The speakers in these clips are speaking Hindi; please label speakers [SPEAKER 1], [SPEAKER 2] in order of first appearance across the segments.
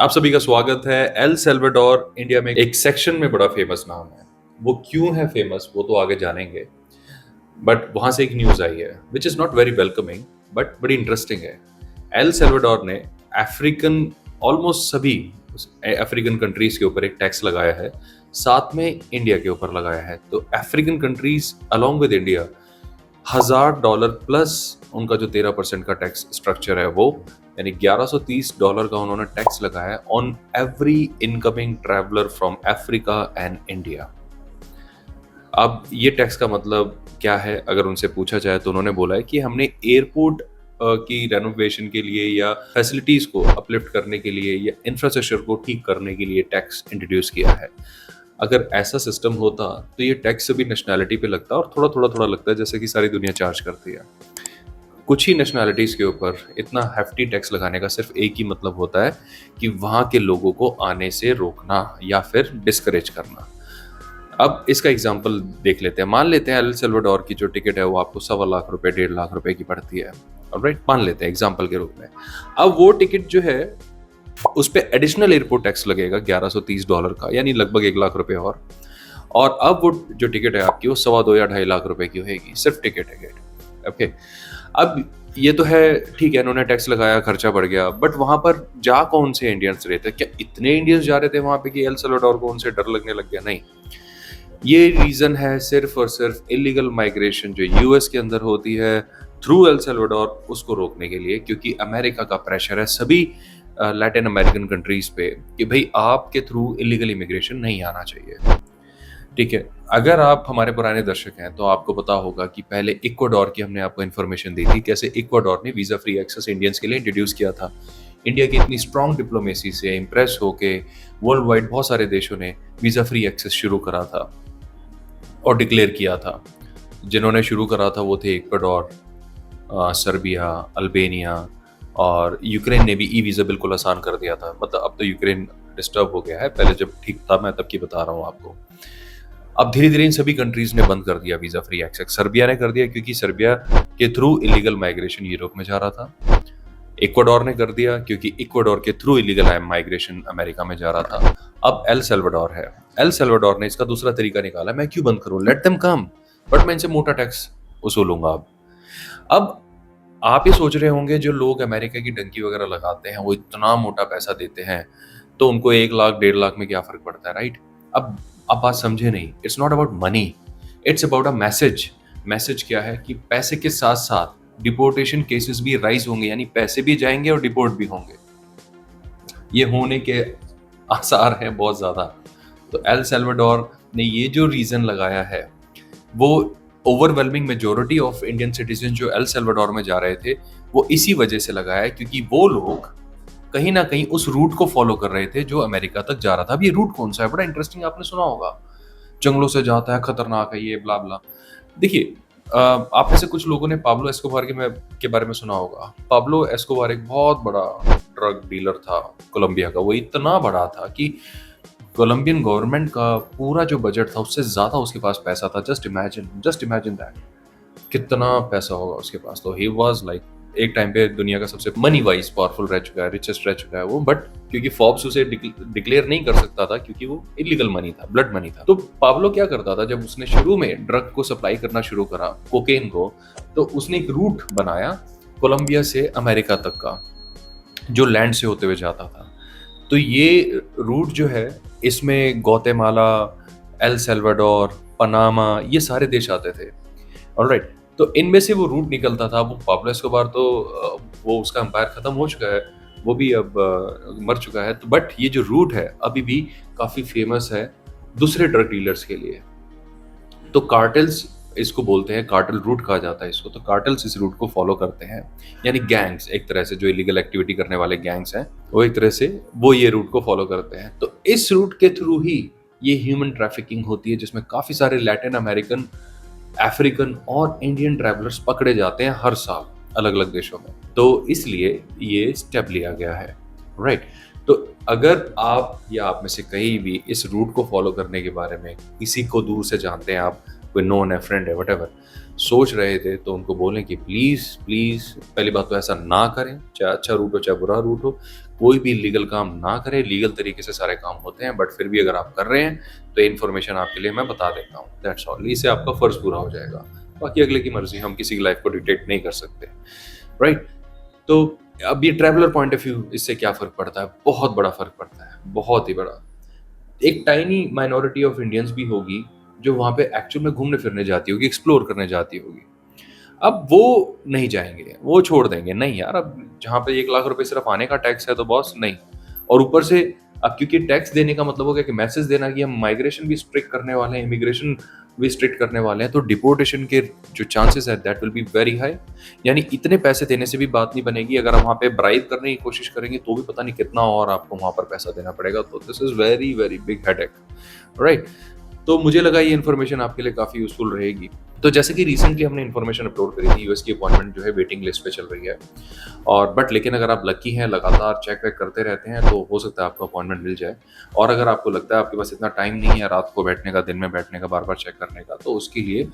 [SPEAKER 1] आप सभी का स्वागत है। एल सेल्वाडोर इंडिया में एक सेक्शन में बड़ा फेमस नाम है। वो क्यों है फेमस वो तो आगे जानेंगे, बट वहां से एक न्यूज आई है which is not very welcoming but बड़ी इंटरेस्टिंग है। एल सेल्वाडोर ने अफ्रीकन ऑलमोस्ट सभी अफ्रीकन कंट्रीज के ऊपर एक टैक्स लगाया है, साथ में इंडिया के ऊपर लगाया है। तो African countries along with India $1000 plus उनका जो 13% का टैक्स स्ट्रक्चर है वो, यानी $1130 का उन्होंने टैक्स लगाया है on every incoming traveller from Africa and India. अब ये टैक्स का मतलब क्या है अगर उनसे पूछा जाए तो उन्होंने बोला है कि हमने एयरपोर्ट की रेनोवेशन के लिए या फैसिलिटीज को अपलिफ्ट करने के लिए या इंफ्रास्ट्रक्चर को ठीक करने के लिए टैक्स इंट्रोड्यूस किया है। अगर ऐसा सिस्टम होता तो ये टैक्स सभी नेशनैलिटी पे लगता और थोड़ा लगता है जैसे कि सारी दुनिया चार्ज करती है। कुछ ही नेशनैलिटीज के ऊपर इतना हेफ्टी टैक्स लगाने का सिर्फ एक ही मतलब होता है कि वहाँ के लोगों को आने से रोकना या फिर डिस्करेज करना। अब इसका एग्जाम्पल देख लेते हैं। मान लेते हैं एल सेल्वाडोर की जो टिकट है वो आपको ₹1.25 ₹1.5 की पड़ती है। ऑलराइट, मान लेते हैं एग्जाम्पल के रूप में। अब वो टिकट जो है उस पर एडिशनल एयरपोर्ट टैक्स लगेगा $1130 का, यानी लगभग ₹1 लाख और अब वो जो टिकट है आपकी वो 2.25 या ₹2.5 की होगी, सिर्फ टिकट है गेट। ओके, अब ये तो है, ठीक है, इन्होंने टैक्स लगाया, खर्चा बढ़ गया, बट वहां पर जा कौन से इंडियंस रहे थे? क्या इतने इंडियंस जा रहे थे वहां पे कि एल सेल्वाडोर को उनसे डर लगने लग गया? नहीं, ये रीजन है सिर्फ और सिर्फ इलीगल माइग्रेशन जो यूएस के अंदर होती है थ्रू एल सेल्वाडोर, उसको रोकने के लिए, क्योंकि अमेरिका का प्रेशर है सभी लैटिन अमेरिकन कंट्रीज पे कि भाई आपके थ्रू इलीगल इमिग्रेशन नहीं आना चाहिए। ठीक है, अगर आप हमारे पुराने दर्शक हैं तो आपको पता होगा कि पहले इक्वाडोर की हमने आपको इन्फॉर्मेशन दी थी, कैसे इक्वाडोर ने वीजा फ्री एक्सेस इंडियंस के लिए इंट्रोड्यूस किया था। इंडिया की इतनी स्ट्रॉन्ग डिप्लोमेसी से इम्प्रेस होके वर्ल्ड वाइड बहुत सारे देशों ने वीजा फ्री एक्सेस शुरू करा था और डिक्लेयर किया था। जिन्होंने शुरू करा था वो थे इक्वाडोर, सर्बिया, अल्बेनिया और यूक्रेन ने भी ई वीज़ा बिल्कुल आसान कर दिया था। मतलब अब तो यूक्रेन डिस्टर्ब हो गया है, पहले जब ठीक था मैं तब की बता रहा हूँ आपको। अब धीरे धीरे इन सभी कंट्रीज ने बंद कर दिया वीजा फ्री एक्सेस। सर्बिया ने कर दिया क्योंकि सर्बिया के थ्रू इलीगल माइग्रेशन यूरोप में जा रहा था। इक्वाडोर ने कर दिया क्योंकि इक्वाडोर के थ्रू इलीगल माइग्रेशन अमेरिका में जा रहा था। अब एल सेल्वाडोर है, एल सेल्वाडोर ने इसका दूसरा तरीका निकाला, मैं क्यों बंद करूं, लेट देम कम, बट मैं इनसे मोटा टैक्स वसूलूंगा। अब आप ये सोच रहे होंगे जो लोग अमेरिका की डंकी वगैरह लगाते हैं वो इतना मोटा पैसा देते हैं तो उनको 1 लाख 1.5 लाख में क्या फर्क पड़ता है, राइट? अब आप बात समझे नहीं, it's not about money, it's about a message. Message क्या है कि पैसे के साथ साथ डिपोर्टेशन केसेस भी राइज होंगे, यानी पैसे भी जाएंगे और डिपोर्ट भी होंगे। ये होने के आसार हैं बहुत ज्यादा। तो एल सेल्वाडोर ने ये जो रीजन लगाया है वो overwhelming majority of Indian citizen जो एल सेल्वाडोर में जा रहे थे वो इसी वजह से लगाया है क्योंकि वो लोग कहीं ना कहीं उस रूट को फॉलो कर रहे थे जो अमेरिका तक जा रहा था। अब ये रूट कौन सा है, बड़ा इंटरेस्टिंग, आपने सुना होगा, जंगलों से जाता है, खतरनाक है, ये ब्ला ब्ला। देखिए, आप में से कुछ लोगों ने पाब्लो एस्कोबार के बारे में सुना होगा। पाब्लो एस्कोबार एक बहुत बड़ा ड्रग डीलर था कोलंबिया का। वो इतना बड़ा था कि कोलंबियन गवर्नमेंट का पूरा जो बजट था उससे ज्यादा उसके पास पैसा था। जस्ट इमेजिन दैट, कितना पैसा होगा उसके पास। तो ही वाज लाइक एक टाइम पे दुनिया का सबसे मनी वाइज पावरफुल रह चुका है, रिचेस्ट रह चुका है वो। बट क्योंकि फोर्ब्स उसे डिक्लेयर नहीं कर सकता था क्योंकि वो इलीगल मनी था, ब्लड मनी था। तो पाब्लो क्या करता था, जब उसने शुरू में ड्रग को सप्लाई करना शुरू करा, कोकेन को, तो उसने एक रूट बनाया कोलंबिया से अमेरिका तक का जो लैंड से होते हुए जाता था। तो ये रूट जो है इसमें ग्वाटेमाला, एल सेल्वाडोर, पनामा, ये सारे देश आते थे। ऑलराइट, तो इनमें से वो रूट निकलता था। वो पाब्लो एस्कोबार तो वो उसका एम्पायर खत्म हो चुका है, वो भी अब मर चुका है। तो बट ये जो रूट है अभी भी काफी फेमस है दूसरे ड्रग डीलर्स के लिए। तो कार्टेल्स इसको बोलते हैं, कार्टेल रूट कहा जाता है इसको। तो कार्टेल्स इस रूट को फॉलो करते हैं, यानी गैंग्स, एक तरह से जो इलीगल एक्टिविटी करने वाले गैंग्स हैं वो एक तरह से वो ये रूट को फॉलो करते हैं। तो इस रूट के थ्रू ही ये ह्यूमन ट्रैफिकिंग होती है जिसमें काफी सारे लैटिन अमेरिकन, अफ्रीकन और इंडियन ट्रैवलर्स पकड़े जाते हैं हर साल अलग अलग देशों में। तो इसलिए ये स्टेप लिया गया है, राइट? तो अगर आप या आप में से कहीं भी इस रूट को फॉलो करने के बारे में किसी को दूर से जानते हैं, आप कोई नोन है, फ्रेंड है, व्हाटएवर, सोच रहे थे, तो उनको बोलें कि प्लीज प्लीज पहली बात तो ऐसा ना करें, चाहे अच्छा रूट हो चाहे बुरा रूट हो। कोई भी लीगल काम ना करें, लीगल तरीके से सारे काम होते हैं, बट फिर भी अगर आप कर रहे हैं तो इन्फॉर्मेशन आपके लिए मैं बता देता हूँ, दैट्स ऑल। इससे आपका फ़र्ज़ पूरा हो जाएगा, बाकी अगले की मर्ज़ी, हम किसी की लाइफ को डिक्टेट नहीं कर सकते, राइट? तो अब ये ट्रैवलर पॉइंट ऑफ व्यू, इससे क्या फ़र्क पड़ता है? बहुत बड़ा फ़र्क पड़ता है, बहुत ही बड़ा। एक टाइनी माइनॉरिटी ऑफ इंडियंस भी होगी जो वहाँ पे एक्चुअल में घूमने फिरने जाती होगी, एक्सप्लोर करने जाती होगी। अब वो नहीं जाएँगे, वो छोड़ देंगे, नहीं यार, अब जहाँ पे 1 लाख रुपए सिर्फ़ आने का टैक्स है तो बॉस नहीं। और ऊपर से अब क्योंकि टैक्स देने का मतलब हो गया कि मैसेज देना कि हम माइग्रेशन भी स्ट्रिक्ट करने वाले हैं, इमिग्रेशन भी स्ट्रिक्ट करने वाले हैं, तो डिपोर्टेशन के जो चांसेस है that will be very high. यानी इतने पैसे देने से भी बात नहीं बनेगी, अगर आप वहाँ पे ब्राइब करने की कोशिश करेंगे तो भी पता नहीं कितना और आपको वहाँ पर पैसा देना पड़ेगा, तो this is very, very big headache, right? तो मुझे लगा ये इन्फॉर्मेशन आपके लिए काफ़ी यूज़फुल रहेगी। तो जैसे कि रिसेंटली हमने इन्फॉर्मेशन अपलोड करी थी, यूएस की अपॉइंटमेंट जो है वेटिंग लिस्ट पे चल रही है, और बट लेकिन अगर आप लकी हैं, लगातार चेक वेक करते रहते हैं, तो हो सकता है आपको अपॉइंटमेंट मिल जाए। और अगर आपको लगता है आपके पास इतना टाइम नहीं है रात को बैठने का, दिन में बैठने का, बार-बार चेक करने का, तो उसके लिए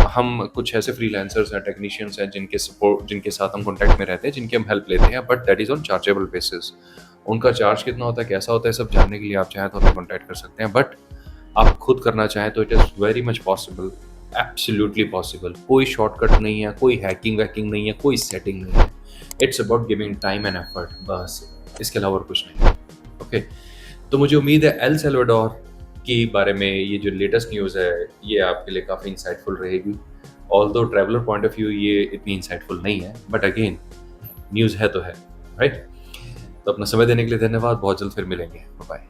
[SPEAKER 1] हम कुछ ऐसे फ्रीलांसर्स हैं, टेक्नीशियंस हैं जिनके साथ हम कॉन्टैक्ट में रहते हैं, जिनकी हम हेल्प लेते हैं, but that is on chargeable basis. उनका चार्ज कितना होता है, कैसा होता है, सब जानने के लिए आप चाहें तो हमें कॉन्टैक्ट कर सकते हैं, बट आप खुद करना चाहें तो it is very much possible, absolutely possible. कोई शॉर्टकट नहीं है, कोई हैकिंग वैकिंग नहीं है, कोई सेटिंग नहीं है। It's about giving time and effort, बस, इसके अलावा और कुछ नहीं। ओके, तो मुझे उम्मीद है एल सल्वाडोर के बारे में ये जो लेटेस्ट न्यूज़ है ये आपके लिए काफ़ी इंसाइटफुल रहेगी। Although traveller point of view ये इतनी इंसाइटफुल नहीं है, बट अगेन न्यूज़ है तो है, राइट? तो अपना समय देने के लिए धन्यवाद, बहुत जल्द फिर मिलेंगे, बाय बाय।